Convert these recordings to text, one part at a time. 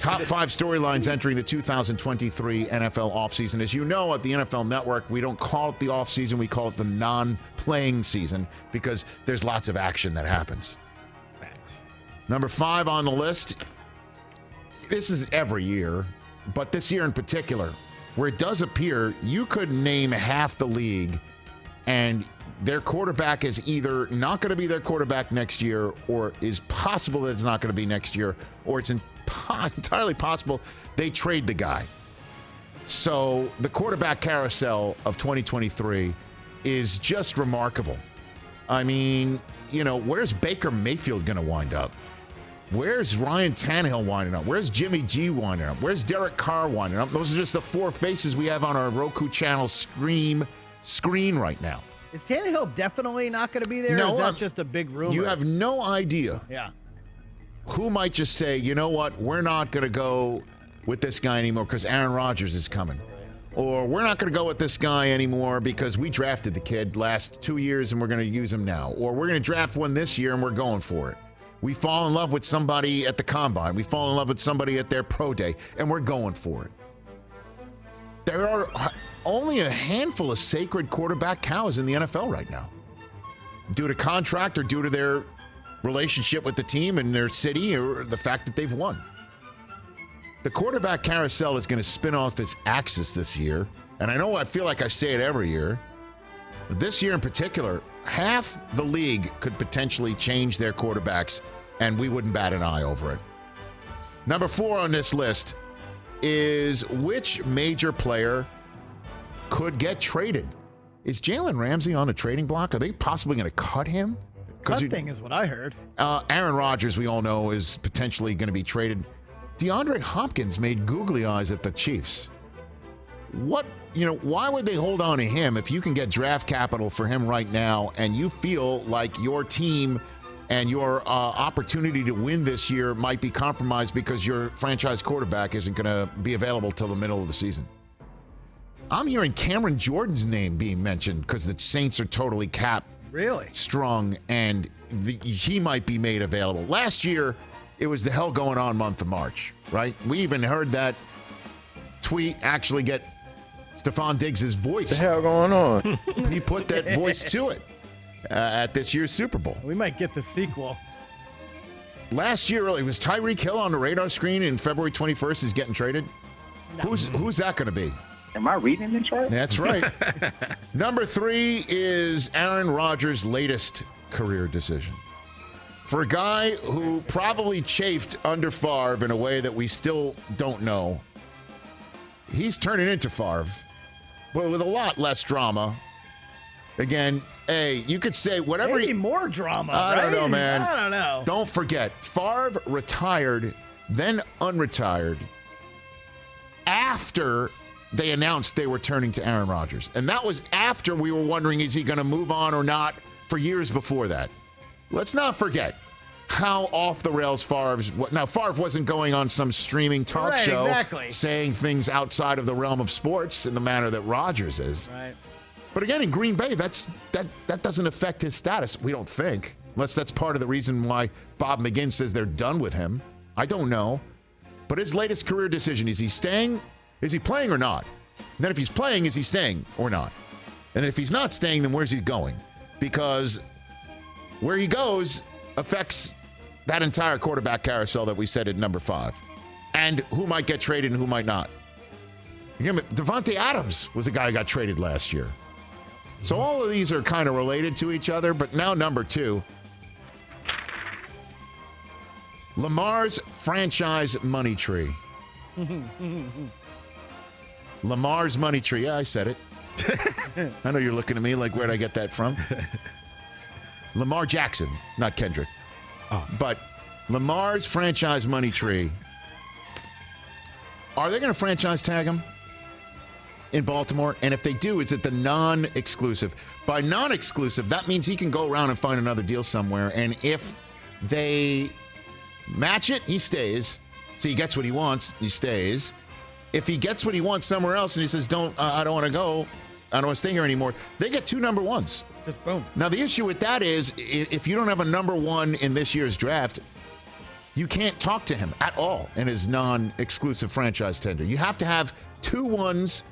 Top 5 storylines entering the 2023 NFL offseason. As you know, at the NFL Network, we don't call it the offseason. We call it the non-playing season because there's lots of action that happens. Thanks. Number 5 on the list. This is every year, but this year in particular, where it does appear you could name half the league and their quarterback is either not going to be their quarterback next year, or is possible that it's not going to be next year, or it's entirely possible they trade the guy. So the quarterback carousel of 2023 is just remarkable. I mean, you know, where's Baker Mayfield going to wind up? Where's Ryan Tannehill winding up? Where's Jimmy G winding up? Where's Derek Carr winding up? Those are just the 4 faces we have on our Roku channel screen right now. Is Tannehill definitely not going to be there? No, or is that just a big rumor? You have no idea. Yeah. Who might just say, you know what, we're not going to go with this guy anymore because Aaron Rodgers is coming. Or we're not going to go with this guy anymore because we drafted the kid last 2 years and we're going to use him now. Or we're going to draft one this year and we're going for it. We fall in love with somebody at the combine. We fall in love with somebody at their pro day and we're going for it. There are only a handful of sacred quarterback cows in the NFL right now. Due to contract or due to their relationship with the team and their city or the fact that they've won. The quarterback carousel is going to spin off its axis this year. And I feel like I say it every year. But this year in particular, half the league could potentially change their quarterbacks and we wouldn't bat an eye over it. Number 4 on this list is which major player could get traded. Is Jalen Ramsey on a trading block? Are they possibly going to cut him? Cut thing is what I heard. Aaron Rodgers, we all know, is potentially going to be traded. DeAndre Hopkins made googly eyes at the Chiefs. Why would they hold on to him if you can get draft capital for him right now and you feel like your team and your opportunity to win this year might be compromised because your franchise quarterback isn't going to be available till the middle of the season? I'm hearing Cameron Jordan's name being mentioned because the Saints are totally cap strong and he might be made available. Last year, it was the hell going on month of March, right? We even heard that tweet actually get Stephon Diggs' voice. The hell going on? He put that voice to it at this year's Super Bowl. We might get the sequel. Last year, it was Tyreek Hill on the radar screen, and February 21st is getting traded. No. Who's that going to be? Am I reading this right? That's right. Number 3 is Aaron Rodgers' latest career decision. For a guy who probably chafed under Favre in a way that we still don't know, he's turning into Favre, but with a lot less drama. Again, you could say whatever. Maybe more drama. I don't know, man. I don't know. Don't forget, Favre retired, then unretired after they announced they were turning to Aaron Rodgers. And that was after we were wondering, is he going to move on or not, for years before that. Let's not forget how off the rails Favre's. Now, Favre wasn't going on some streaming talk show saying things outside of the realm of sports in the manner that Rodgers is. Right. But again, in Green Bay, that doesn't affect his status, we don't think. Unless that's part of the reason why Bob McGinn says they're done with him. I don't know. But his latest career decision, is he staying? Is he playing or not? And then if he's playing, is he staying or not? And then if he's not staying, then where's he going? Because where he goes affects that entire quarterback carousel that we said at number 5. And who might get traded and who might not. Again, Devontae Adams was the guy who got traded last year. So all of these are kind of related to each other, but now number 2. Lamar's franchise money tree. Lamar's money tree. Yeah, I said it. I know you're looking at me like, where'd I get that from? Lamar Jackson, not Kendrick. Oh. But Lamar's franchise money tree. Are they going to franchise tag him in Baltimore? And if they do, is it the non-exclusive? By non-exclusive, that means he can go around and find another deal somewhere. And if they match it, he stays. So he gets what he wants, he stays. If he gets what he wants somewhere else and he says, I don't want to go, I don't want to stay here anymore, they get 2 number 1s. Just boom. Now, the issue with that is if you don't have a number 1 in this year's draft, You can't talk to him at all in his non-exclusive franchise tender. You have to have 2 ones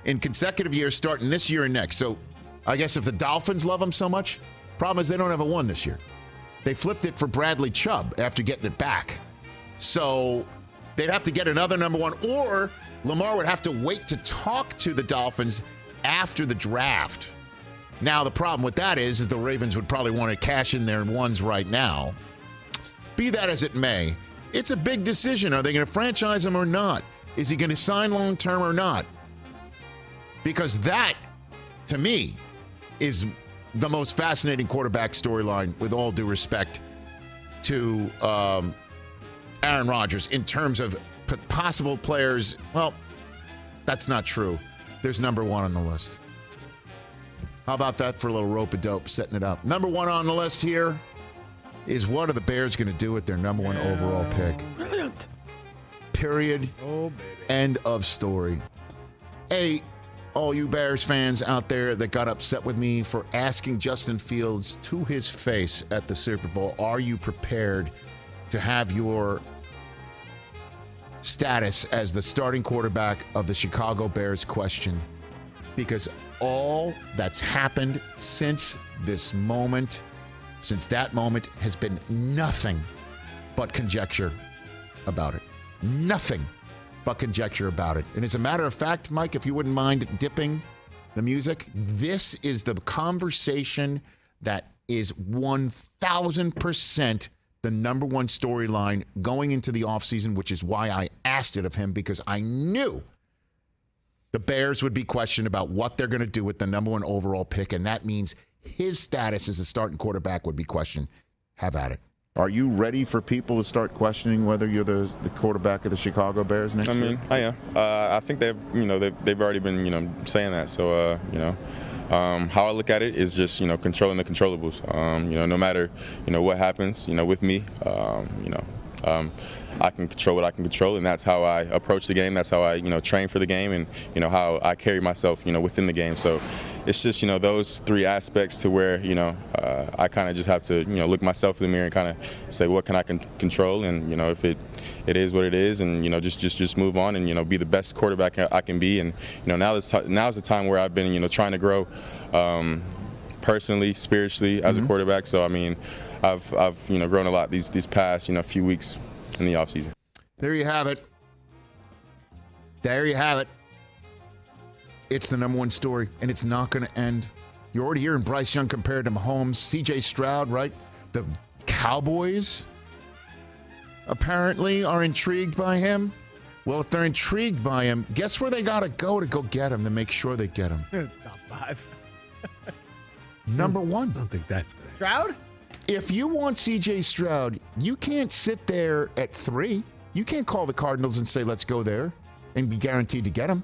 in consecutive years starting this year and next. So I guess if the Dolphins love him so much, problem is they don't have a 1 this year. They flipped it for Bradley Chubb after getting it back. So they'd have to get another number 1, or Lamar would have to wait to talk to the Dolphins after the draft. Now, the problem with that is the Ravens would probably want to cash in their 1s right now. Be that as it may, it's a big decision. Are they going to franchise him or not? Is he going to sign long-term or not? Because that, to me, is the most fascinating quarterback storyline, with all due respect to Aaron Rodgers, in terms of possible players. Well, that's not true. There's number 1 on the list. How about that for a little rope-a-dope, setting it up? Number 1 on the list here is, what are the Bears going to do with their number 1 overall pick? Brilliant. Period. Oh, baby. End of story. Hey, all you Bears fans out there that got upset with me for asking Justin Fields to his face at the Super Bowl, are you prepared to have your status as the starting quarterback of the Chicago Bears questioned? Because all that's happened since that moment, has been nothing but conjecture about it. Nothing but conjecture about it. And as a matter of fact, Mike, if you wouldn't mind dipping the music, this is the conversation that is 1,000% the number 1 storyline going into the offseason, which is why I asked it of him, because I knew the Bears would be questioned about what they're going to do with the number 1 overall pick, and that means his status as a starting quarterback would be questioned. Have at it. Are you ready for people to start questioning whether you're the quarterback of the Chicago Bears next year? I mean, I am. I think they've already been saying that. So how I look at it is just controlling the controllables. No matter what happens with me, I can control what I can control, and that's how I approach the game. That's how I train for the game, and how I carry myself within the game. So it's just those 3 aspects to where I kind of just have to look myself in the mirror and kind of say what can I control, and if it is what it is, and just move on and be the best quarterback I can be. And now's the time where I've been trying to grow personally, spiritually as a quarterback. So I mean, I've grown a lot these past few weeks in the offseason. There you have it. There you have it. It's the number 1 story, and it's not going to end. You're already hearing Bryce Young compared to Mahomes, C.J. Stroud, right? The Cowboys apparently are intrigued by him. Well, if they're intrigued by him, guess where they got to go get him, to make sure they get him? Top 5. Number 1. I don't think that's good. Stroud? If you want C.J. Stroud, you can't sit there at 3. You can't call the Cardinals and say, let's go there, and be guaranteed to get him.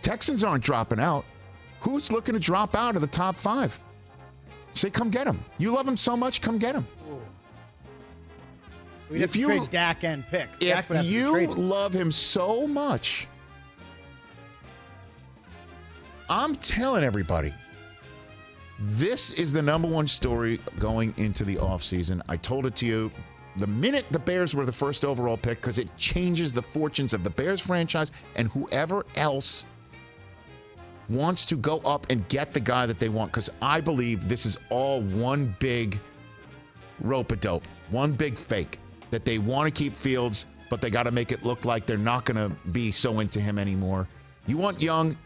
Texans aren't dropping out. Who's looking to drop out of the top 5? Say, come get him. You love him so much, come get him. We'd have to trade Dak and picks. Dak would have If to be you traded. love him so much, I'm telling everybody, this is the number 1 story going into the offseason. I told it to you the minute the Bears were the first overall pick, because it changes the fortunes of the Bears franchise and whoever else wants to go up and get the guy that they want, because I believe this is all one big rope-a-dope, one big fake, that they want to keep Fields, but they got to make it look like they're not going to be so into him anymore. You want Young,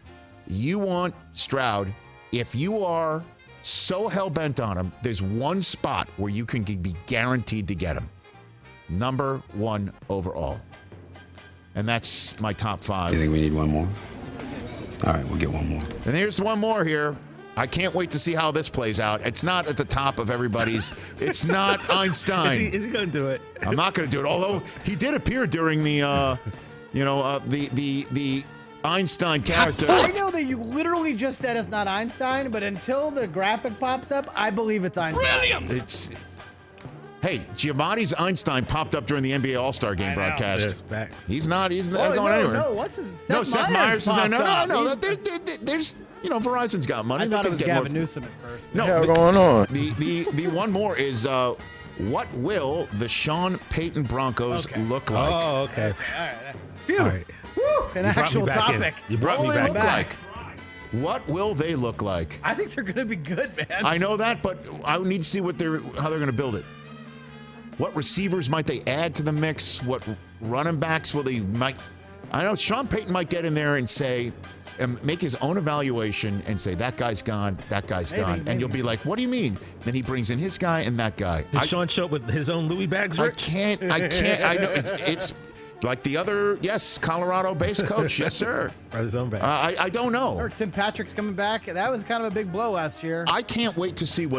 you want Stroud. If you are so hell-bent on him, there's one spot where you can be guaranteed to get him. Number 1 overall. And that's my top 5. You think we need one more? All right, we'll get one more. And here's one more here. I can't wait to see how this plays out. It's not at the top of everybody's. It's not Einstein. Is he going to do it? I'm not going to do it. Although he did appear during the, the Einstein character. I know that you literally just said it's not Einstein, but until the graphic pops up, I believe it's Einstein. It's. Hey, Giamatti's Einstein popped up during the NBA All-Star Game broadcast. Yes, facts. He's not going Oh, anywhere. no, what's his Seth Meyers is there. No. He's- There's, Verizon's got money. I They thought it can was get Gavin more. Newsom at first. No, What's going on? the one more is What will the Sean Payton Broncos look like? Oh, okay. All right. Phew. All right. Woo, an You brought actual me back in. topic. You brought me What will they back. look like? What will they look like? I think they're going to be good, man. I know that, but I need to see how they're going to build it. What receivers might they add to the mix? What running backs will they might? I know Sean Payton might get in there and say, and make his own evaluation and say that guy's gone, that guy's gone, and you'll be like, what do you mean? Then he brings in his guy and that guy. Did Sean show up with his own Louis bags, I Rick? can't. I know it's like the other. Yes, Colorado-based coach. Yes, sir. Or his own bag. I don't know. Or Tim Patrick's coming back. That was kind of a big blow last year. I can't wait to see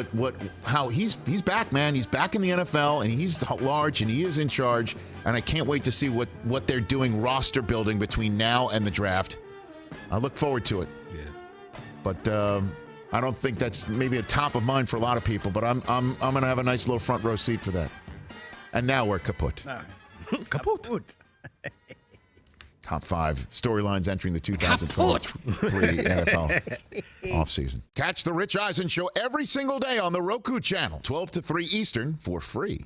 how he's back, man. He's back in the NFL and he's large and he is in charge. And I can't wait to see what they're doing roster building between now and the draft. I look forward to it. Yeah. But I don't think that's maybe a top of mind for a lot of people. But I'm gonna have a nice little front row seat for that. And now we're kaput. All right. Kaput. Top 5 storylines entering the 2023 NFL offseason. Catch the Rich Eisen Show every single day on the Roku channel, 12 to 3 Eastern, for free.